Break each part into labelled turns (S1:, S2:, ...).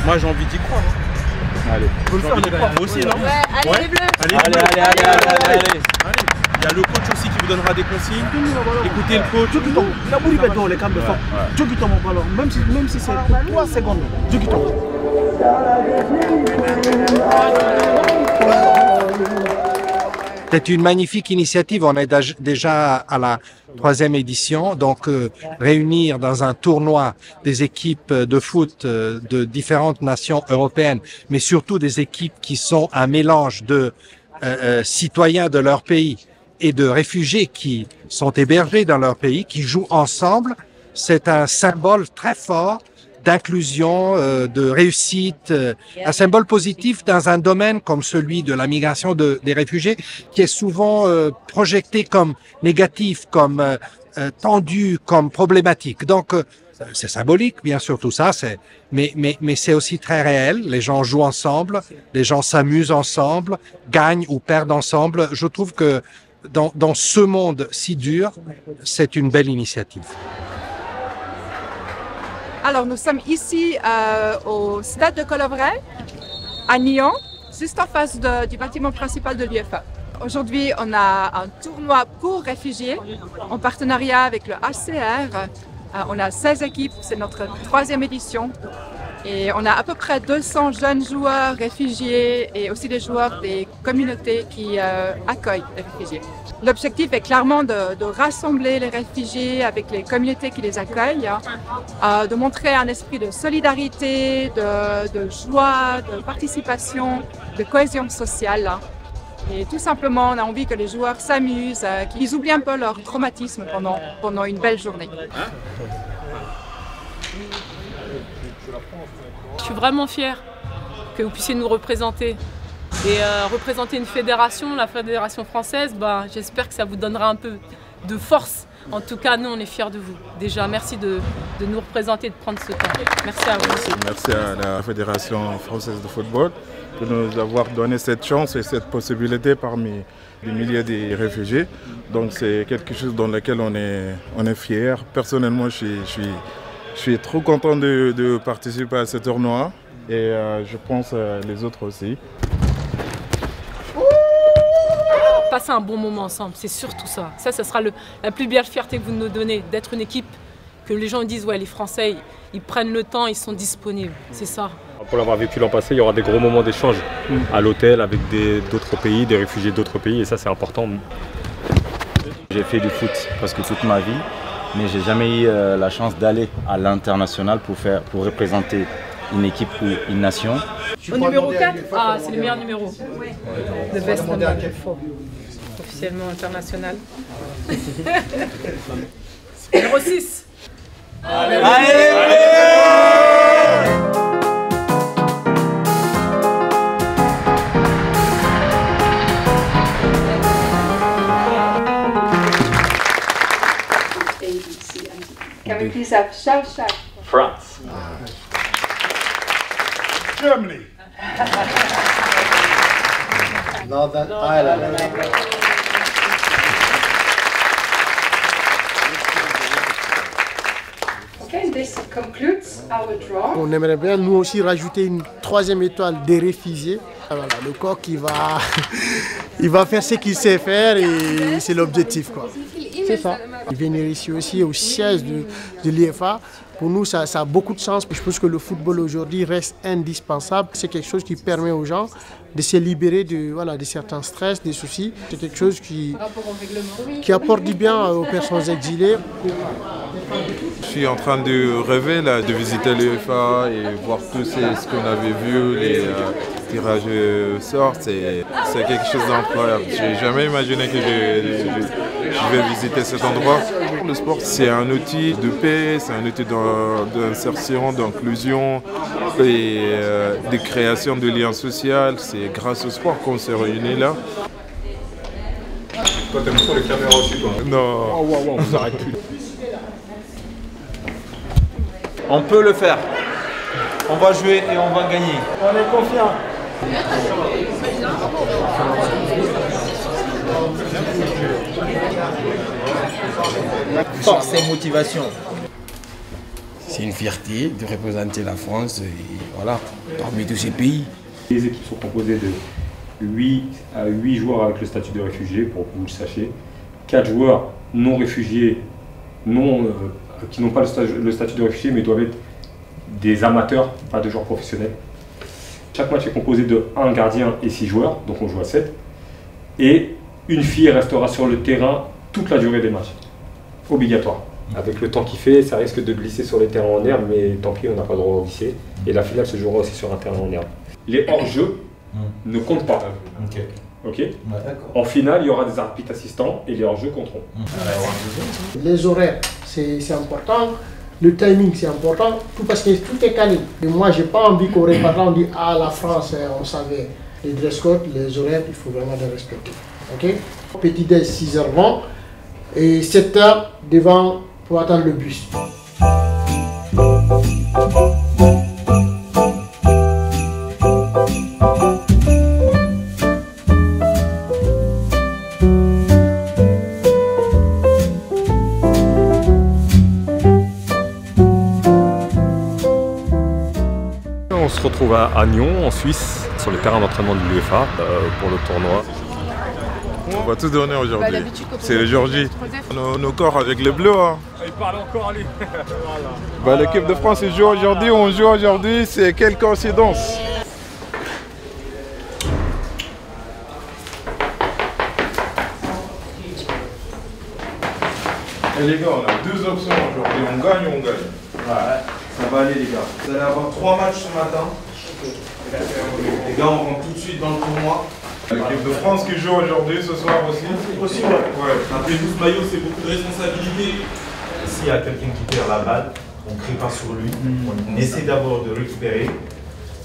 S1: Moi j'ai envie d'y croire. Hein.
S2: Allez.
S1: Faut le faire, on y croit. Vous aussi, non?
S3: Ouais, allez les bleus.
S1: Allez. Il y a le coach aussi qui vous donnera des consignes. Écoutez le coach.
S4: Dieu qui tombe. La boule est dans les camps de forme. Dieu qui tombe au ballon. Même si c'est pour 3 secondes. Dieu qui tombe.
S5: C'est une magnifique initiative. On est déjà à la 3e édition. Donc, réunir dans un tournoi des équipes de foot de différentes nations européennes, mais surtout des équipes qui sont un mélange de citoyens de leur pays et de réfugiés qui sont hébergés dans leur pays, qui jouent ensemble, c'est un symbole très fort d'inclusion, de réussite, un symbole positif dans un domaine comme celui de la migration des réfugiés, qui est souvent projeté comme négatif, comme tendu, comme problématique. Donc, c'est symbolique, bien sûr, tout ça, mais c'est aussi très réel. Les gens jouent ensemble, les gens s'amusent ensemble, gagnent ou perdent ensemble. Je trouve que dans ce monde si dur, c'est une belle initiative.
S3: Alors, nous sommes ici au stade de Collovray, à Nyon, juste en face du bâtiment principal de l'UEFA. Aujourd'hui, on a un tournoi pour réfugiés en partenariat avec le HCR. On a 16 équipes, c'est notre 3e édition. Et on a à peu près 200 jeunes joueurs réfugiés et aussi des joueurs des communautés qui accueillent les réfugiés. L'objectif est clairement de rassembler les réfugiés avec les communautés qui les accueillent, de montrer un esprit de solidarité, de joie, de participation, de cohésion sociale. Et tout simplement, on a envie que les joueurs s'amusent, qu'ils oublient un peu leur traumatisme pendant une belle journée.
S6: Je suis vraiment fière que vous puissiez nous représenter. Et représenter une fédération, la fédération française, j'espère que ça vous donnera un peu de force. En tout cas, nous, on est fiers de vous. Déjà, merci de nous représenter et de prendre ce temps. Merci à vous aussi.
S7: Merci à la Fédération française de football de nous avoir donné cette chance et cette possibilité parmi des milliers de réfugiés. Donc c'est quelque chose dans lequel on est fiers. Personnellement, je suis trop content de participer à ce tournoi et je pense les autres aussi.
S6: Passer un bon moment ensemble, c'est surtout ça. Ça sera la plus belle fierté que vous nous donnez, d'être une équipe que les gens disent, ouais, les Français, ils prennent le temps, ils sont disponibles. C'est ça.
S8: Pour l'avoir vécu l'an passé, il y aura des gros moments d'échange à l'hôtel avec d'autres pays, des réfugiés d'autres pays, et ça c'est important.
S9: J'ai fait du foot presque toute ma vie, mais j'ai jamais eu la chance d'aller à l'international pour représenter une équipe ou une nation.
S6: Au numéro 4, c'est le meilleur numéro. The best number. Officiellement international. Numéro 6.
S10: Allez,
S3: Can we please have shout?
S8: France.
S10: Germany. Northern Ireland.
S3: Okay, this concludes our draw.
S4: On aimerait bien nous aussi rajouter une 3e étoile des réfugiés. Voilà, le corps qui va, il va faire ce qu'il sait faire et c'est l'objectif, quoi. C'est ça. Venir ici aussi au siège de l'UEFA, pour nous ça a beaucoup de sens. Je pense que le football aujourd'hui reste indispensable. C'est quelque chose qui permet aux gens de se libérer de certains stress, des soucis. C'est quelque chose qui apporte du bien aux personnes exilées.
S7: Je suis en train de rêver là, de visiter l'UEFA et voir tout ce qu'on avait vu, les tirages au sort. C'est quelque chose d'incroyable. Je n'ai jamais imaginé que je vais visiter cet endroit. Le sport, c'est un outil de paix, c'est un outil d'insertion, d'inclusion et de création de liens sociaux. C'est grâce au sport qu'on s'est réunis là.
S8: Toi, t'aimes trop les caméras aussi, toi?
S7: Non.
S8: Oh, wow, on s'arrête plus.
S11: On peut le faire. On va jouer et on va gagner.
S4: On est confiant.
S11: Force et motivation.
S12: C'est une fierté de représenter la France et
S2: voilà, parmi tous ces pays.
S8: Les équipes sont composées de 8 joueurs avec le statut de réfugié, pour que vous le sachiez. 4 joueurs non réfugiés, qui n'ont pas le statut de réfugié, mais doivent être des amateurs, pas de joueurs professionnels. Chaque match est composé de 1 gardien et 6 joueurs, donc on joue à 7. Et une fille restera sur le terrain toute la durée des matchs. Obligatoire. Avec le temps qu'il fait, ça risque de glisser sur les terrains en herbe, mais tant pis, on n'a pas le droit de glisser. Et la finale se jouera aussi sur un terrain en herbe. Les hors-jeux ne comptent pas. Ok. En finale, il y aura des arbitres assistants et les hors-jeux compteront.
S4: Les horaires, c'est important. Le timing, c'est important. Tout parce que tout est calé. Et moi, j'ai pas envie qu'au repas, on dit ah, la France, on savait. Les dress code, les horaires, il faut vraiment les respecter. Ok. Petit déj 6h20 et 7h devant pour attendre le bus.
S8: On se retrouve à Nyon, en Suisse, sur le terrain d'entraînement de l'UEFA pour le tournoi.
S7: On va tout donner aujourd'hui. C'est le jour J. Nos corps avec les bleus. Hein.
S8: Il parle encore à lui.
S7: L'équipe de France joue aujourd'hui, on joue aujourd'hui, c'est quelle coïncidence. Et les gars, on a 2 options aujourd'hui, on gagne ou on gagne.
S11: Ouais, ça va aller les gars. Vous allez avoir 3 matchs ce matin. Les gars, on rentre tout de suite dans le tournoi.
S7: L'équipe de France qui joue aujourd'hui, ce soir aussi.
S1: Aussi, ouais. Après 12 maillots, c'est beaucoup de responsabilités.
S11: S'il y a quelqu'un qui perd la balle, on ne crie pas sur lui. On essaie d'abord de récupérer.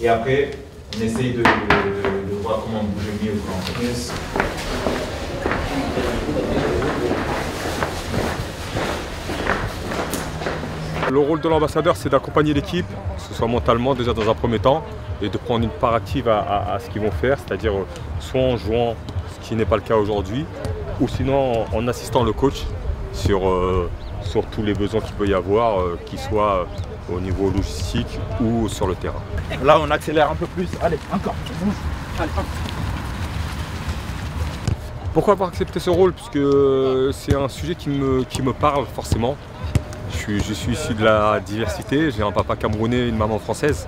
S11: Et après, on essaie de voir comment bouger mieux.
S8: Le rôle de l'ambassadeur, c'est d'accompagner l'équipe, que ce soit mentalement déjà dans un premier temps, et de prendre une part active à ce qu'ils vont faire, c'est-à-dire soit en jouant, ce qui n'est pas le cas aujourd'hui, ou sinon en assistant le coach sur tous les besoins qu'il peut y avoir, qu'ils soient au niveau logistique ou sur le terrain.
S11: Là, on accélère un peu plus. Allez, encore. Allez,
S8: Pourquoi avoir accepté ce rôle? Puisque c'est un sujet qui me parle forcément. Je suis issu de la diversité, j'ai un papa camerounais et une maman française.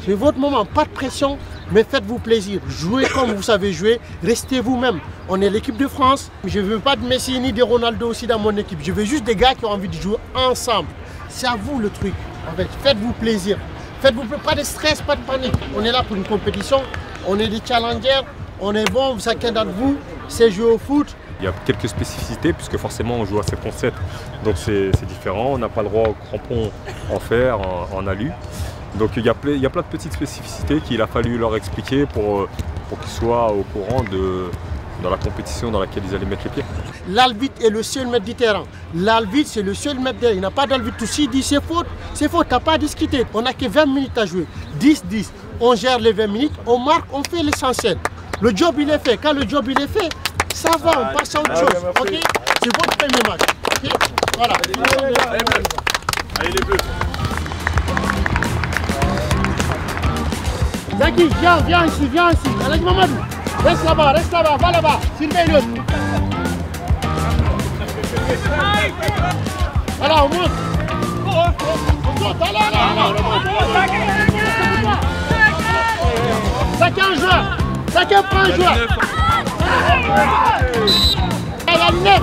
S4: C'est votre moment, pas de pression, mais faites-vous plaisir. Jouez comme vous savez jouer, restez vous-même. On est l'équipe de France. Je ne veux pas de Messi ni de Ronaldo aussi dans mon équipe. Je veux juste des gars qui ont envie de jouer ensemble. C'est à vous le truc. En fait, faites-vous plaisir. Faites-vous pas de stress, pas de panique. On est là pour une compétition. On est des challengers. On est bon, chacun d'entre vous sait jouer au foot.
S8: Il y a quelques spécificités puisque forcément on joue à 7 contre 7, donc c'est différent. On n'a pas le droit au crampon en fer, en alu. Donc il y a plein de petites spécificités qu'il a fallu leur expliquer pour qu'ils soient au courant dans la compétition dans laquelle ils allaient mettre les pieds.
S4: L'arbitre est le seul maître du terrain. L'arbitre, c'est le seul maître terrain. Il n'a pas d'arbitre. Tout s'il dit c'est faute, tu n'as pas à discuter. On n'a que 20 minutes à jouer. 10-10. On gère les 20 minutes, on marque, on fait l'essentiel. Le job il est fait. Quand le job il est fait, ça va, on passe à autre chose. Okay? C'est votre premier match. Okay? Voilà.
S1: Allez les bleus.
S4: Zaki, viens ici. Allez, Mamadou. Reste là-bas, va là-bas. Sylvain l'autre. Voilà, on monte. On monte, allez. Zaki un joueur. Zaki prend un joueur. Il y a le 9.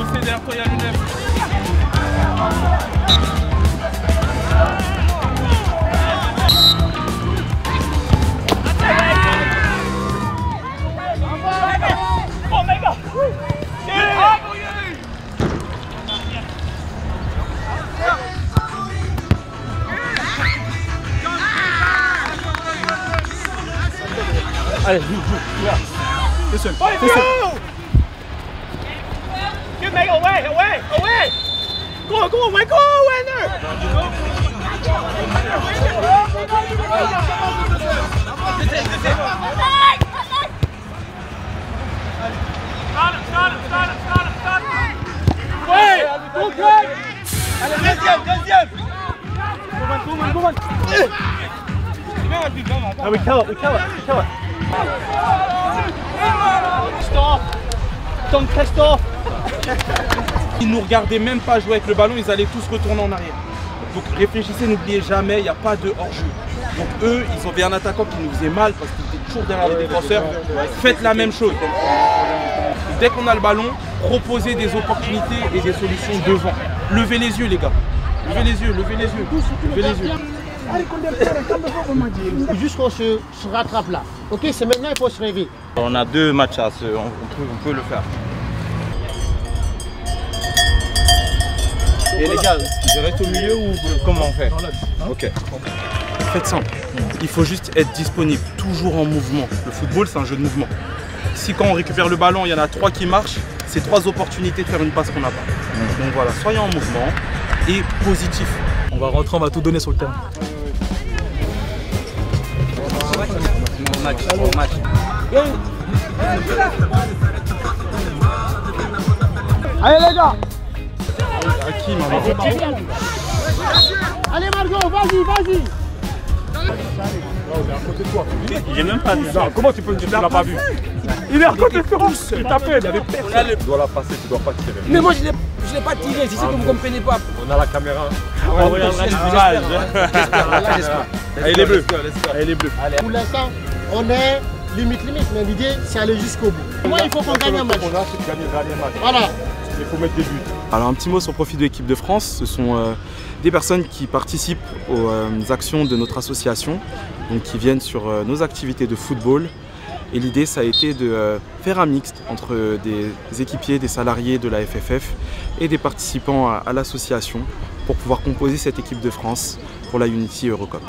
S1: Allez, listen.
S12: You make away! Go away, winner! Start him! Ouais! Allez, deuxième! No, we kill it, we kill it, we kill it. Stop! Don't pissed off!
S1: Ils nous regardaient même pas jouer avec le ballon, ils allaient tous retourner en arrière. Donc réfléchissez, n'oubliez jamais, il n'y a pas de hors-jeu. Donc eux, ils avaient un attaquant qui nous faisait mal parce qu'il était toujours derrière les défenseurs. Faites la même chose. Dès qu'on a le ballon, proposez des opportunités et des solutions devant. Levez les yeux les gars. Levez les yeux, levez les yeux. Levez les yeux.
S4: Juste qu'on se rattrape là. Ok, c'est maintenant, il faut se réveiller.
S9: On a 2 matchs à on peut le faire.
S1: Et les gars, je reste au milieu ou comment on fait? Ok. Faites simple. Il faut juste être disponible, toujours en mouvement. Le football, c'est un jeu de mouvement. Si quand on récupère le ballon, il y en a 3 qui marchent, c'est 3 opportunités de faire une passe qu'on n'a pas. Donc voilà, soyez en mouvement et positif.
S13: On va rentrer, on va tout donner sur le terrain.
S1: Match.
S12: Allez les gars!
S4: Allez Margot, vas-y.
S12: Il est même pas vu. Comment tu peux me dire que tu l'as pas vu? Il est à côté de toi. Il tapait, il avait personne. Tu dois la passer, tu dois pas tirer.
S2: Mais moi je l'ai pas tiré, c'est ce que vous comprenez pas.
S12: On a la caméra.
S1: Allez les bleus. Allez les bleus.
S4: Pour l'instant, on est limite, mais l'idée c'est aller jusqu'au bout. Moi il faut qu'on gagne un match. Voilà.
S12: Il faut mettre des buts.
S1: Alors un petit mot sur le profit de l'équipe de France, ce sont des personnes qui participent aux actions de notre association, donc qui viennent sur nos activités de football. Et l'idée ça a été de faire un mixte entre des équipiers, des salariés de la FFF et des participants à l'association pour pouvoir composer cette équipe de France pour la Unity Eurocup.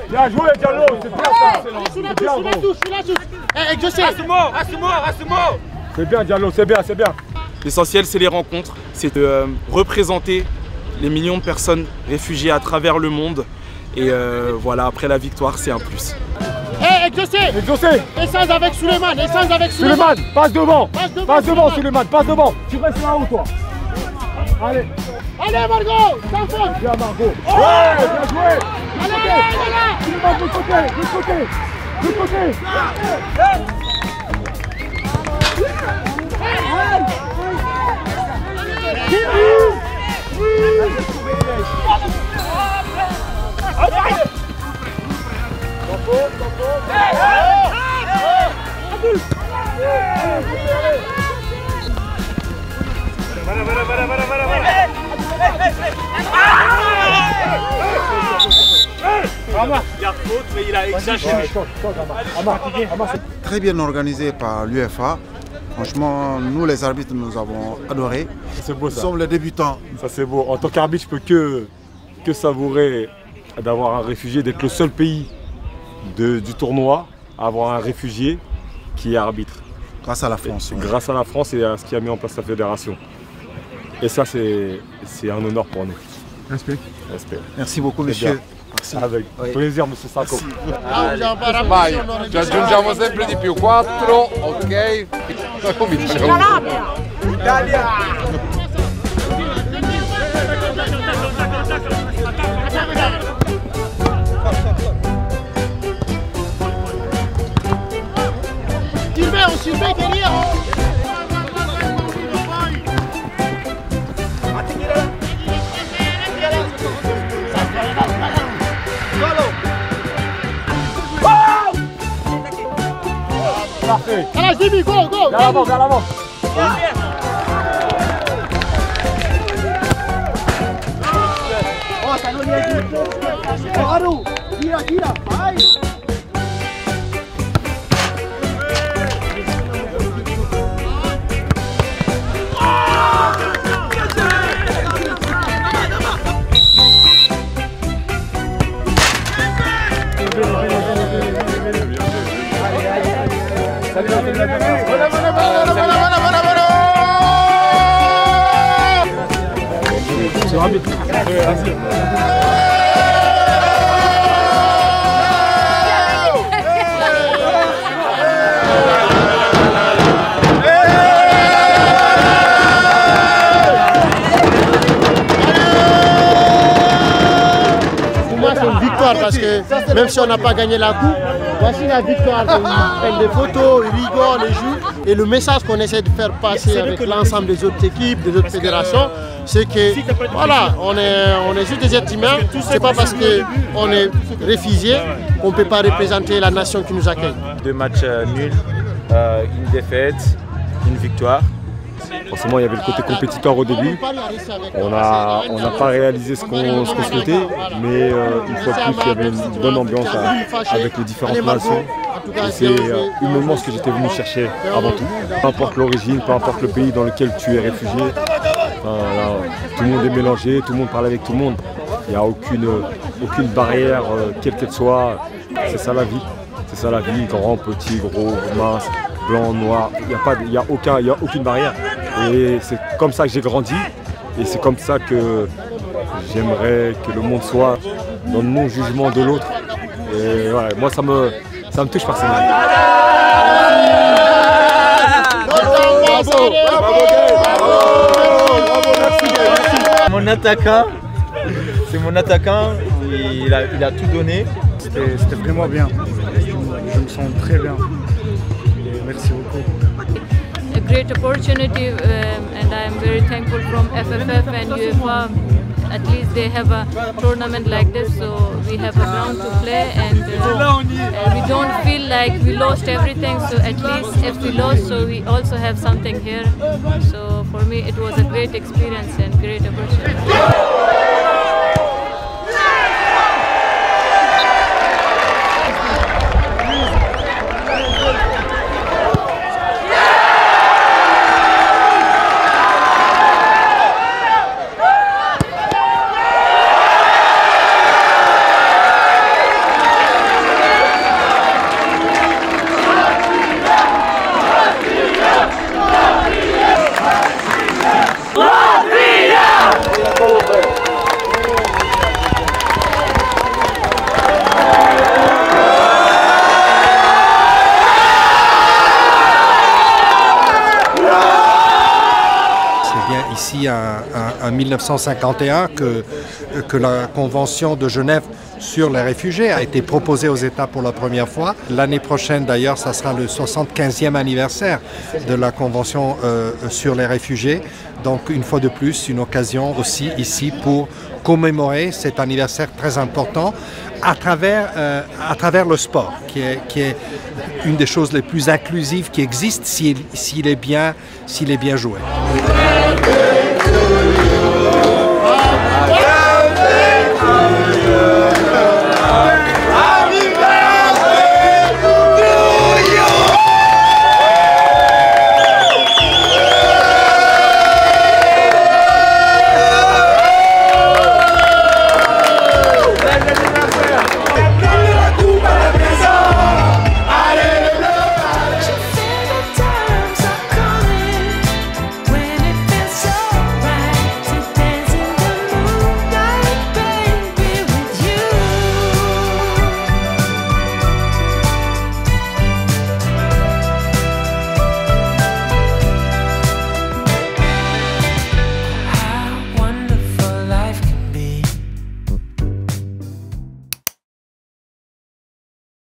S12: Bien joué Diallo, c'est bien ça. C'est bien Diallo, c'est bien.
S1: L'essentiel c'est les rencontres, c'est de représenter les millions de personnes réfugiées à travers le monde. Et voilà, après la victoire c'est un plus.
S4: Exaucé. Essence avec Suleiman.
S12: Suleiman, passe devant. Passe devant Suleiman, passe devant. Tu restes là-haut toi. Allez.
S4: Allez Margot, sans faute.
S12: Bien Margot. Ouais, bien joué.
S4: Allez.
S12: Suleiman, de côté.
S1: Il y a faute, mais il a exagéré.
S10: Très bien organisé par l'UEFA. Franchement, nous les arbitres, nous avons adoré.
S12: C'est beau ça.
S10: Nous sommes les débutants.
S12: Ça c'est beau. En tant qu'arbitre, je peux que savourer d'avoir un réfugié, d'être le seul pays du tournoi à avoir un réfugié qui est arbitre.
S10: Grâce à la France.
S12: Grâce à la France et à ce qui a mis en place la fédération. Et ça, c'est un honneur pour nous.
S10: Respect. Merci beaucoup, monsieur.
S12: Merci. Avec plaisir, monsieur Sacco.
S14: Vai, ci aggiungiamo sempre di più. 4, ok. Cominciamo.
S12: Italia!
S4: On surveille derrière.
S12: Parfait.
S4: Allez, Jimmy, go.
S12: Vers l'avant.
S4: Oh, ça nous dit. Haru, tira. Vai.
S12: C'est rapide. Vas-y.
S4: victoire parce que même si on n'a pas gagné la coupe, voici la victoire. Ils prennent des photos, ils rigolent, ils jouent. Et le message qu'on essaie de faire passer avec l'ensemble des autres équipes, des autres fédérations, c'est que voilà, on est juste des êtres humains. C'est pas parce qu'on est réfugié qu'on ne peut pas représenter la nation qui nous accueille.
S15: 2 matchs nuls, une défaite, une victoire.
S12: Forcément, il y avait le côté compétiteur au début. On n'a pas réalisé ce qu'on souhaitait, mais une fois de plus, il y avait une bonne ambiance avec les différentes nations. C'est humainement ce que j'étais venu chercher avant tout. Peu importe l'origine, peu importe le pays dans lequel tu es réfugié, tout le monde est mélangé, tout le monde parle avec tout le monde. Il n'y a aucune barrière, quelle qu'elle soit. C'est ça la vie. C'est ça la vie, grand, petit, gros, mince, blanc, noir. Il n'y a aucune barrière. Et c'est comme ça que j'ai grandi. Et c'est comme ça que j'aimerais que le monde soit dans le non-jugement de l'autre. Et ouais, moi, ça me touche personnellement.
S15: Mon attaquant, c'est mon attaquant, il a tout donné.
S16: C'était vraiment bien. Je me sens très bien. Et merci beaucoup.
S17: A great opportunity and I am very thankful from FFF and UEFA. At least they have a tournament like this, so we have a ground to play and we don't feel like we lost everything, so at least if we lost, so we also have something here. So for me it was a great experience and great opportunity.
S5: Ici en 1951 que la Convention de Genève sur les réfugiés a été proposée aux États pour la première fois. L'année prochaine d'ailleurs, ça sera le 75e anniversaire de la Convention sur les réfugiés. Donc une fois de plus, une occasion aussi ici pour commémorer cet anniversaire très important à travers le sport, qui est une des choses les plus inclusives qui existent s'il est bien joué.